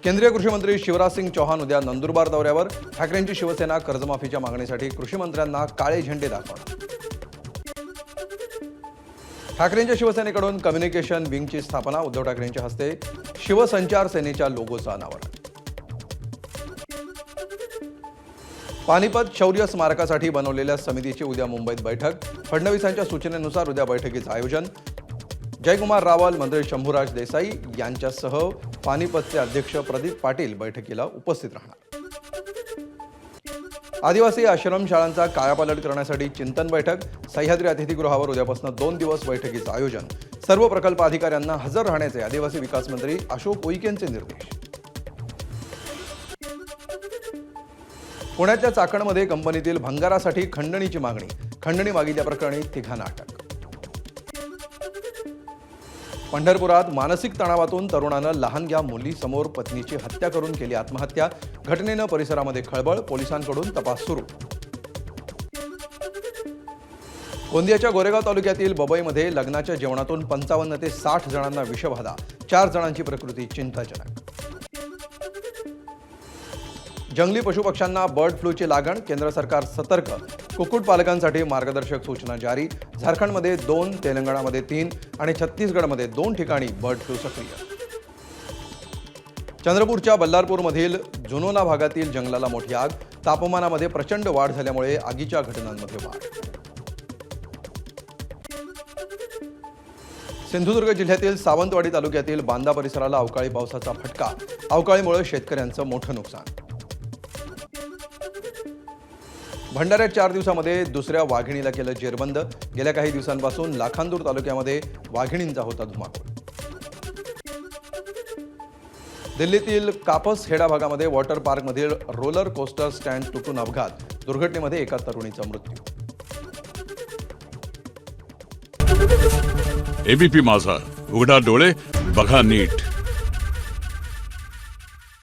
केंद्रीय कृषी मंत्री शिवराज सिंग चौहान उद्या नंदुरबार दौऱ्यावर. ठाकरेंची शिवसेना कर्जमाफीच्या मागणीसाठी कृषी मंत्र्यांना काळे झेंडे दाखवणार. ठाकरेंच्या शिवसेनेकडून कम्युनिकेशन विंगची स्थापना. उद्धव ठाकरेंच्या हस्ते शिवसंचार सेनेच्या लोगोचं अनावरण. पानिपत शौर्य स्मारकासाठी बनवलेल्या समितीची उद्या मुंबईत बैठक. फडणवीसांच्या सूचनेनुसार उद्या बैठकीचं आयोजन. जयकुमार रावल, मंत्री शंभूराज देसाई यांच्यासह पानिपतचे अध्यक्ष प्रदीप पाटील बैठकीला उपस्थित राहणार. आदिवासी आश्रमशाळांचा कायापालट करण्यासाठी चिंतन बैठक. सह्याद्री अतिथीगृहावर उद्यापासून 2 दिवस बैठकीचं आयोजन. सर्व प्रकल्प अधिकाऱ्यांना हजर राहण्याचे आदिवासी विकास मंत्री अशोक उईकेंचे निर्देश. पुण्याच्या चाकणमध्ये कंपनीतील भंगारासाठी खंडणीची मागणी. खंडणी मागितल्याप्रकरणी तिघांना अटक. पंढरपुरात मानसिक तणावातून तरुणानं लहानग्या मुलीसमोर पत्नीची हत्या करून केली आत्महत्या. घटनेनं परिसरामध्ये खळबळ. पोलिसांकडून तपास सुरू. गोंदियाच्या गोरेगाव तालुक्यातील बबईमध्ये लग्नाच्या जेवणातून 55 ते 60 जणांना विषबाधा. 4 जणांची प्रकृती चिंताजनक. जंगली पशुपक्ष्यांना बर्ड फ्लूची लागण. केंद्र सरकार सतर्क. कुक्कुटपालकांसाठी मार्गदर्शक सूचना जारी. झारखंडमध्ये 2, तेलंगणामध्ये 3 आणि छत्तीसगडमध्ये 2 ठिकाणी बर्ड फ्लू सक्रिय. चंद्रपूरच्या बल्लारपूरमधील जुनोना भागातील जंगलाला मोठी आग. तापमानामध्ये प्रचंड वाढ झाल्यामुळे आगीच्या घटनांमध्ये वाढ. सिंधुदुर्ग जिल्ह्यातील सावंतवाडी तालुक्यातील बांदा परिसराला अवकाळी पावसाचा फटका. अवकाळीमुळे शेतकऱ्यांचं मोठं नुकसान. भंडाऱ्यात 4 दिवसामध्ये दुसऱ्या वाघिणीला केलं जेरबंद. गेल्या काही दिवसांपासून लाखांदूर तालुक्यामध्ये वाघिणींचा होता धुमाकूळ. दिल्लीतील कापस हेडा भागामध्ये वॉटर पार्कमधील रोलर कोस्टर स्टँड तुटून अपघात. दुर्घटनेमध्ये एका तरुणीचा मृत्यू. एबीपी माझा, उघडा डोळे बघा नीट.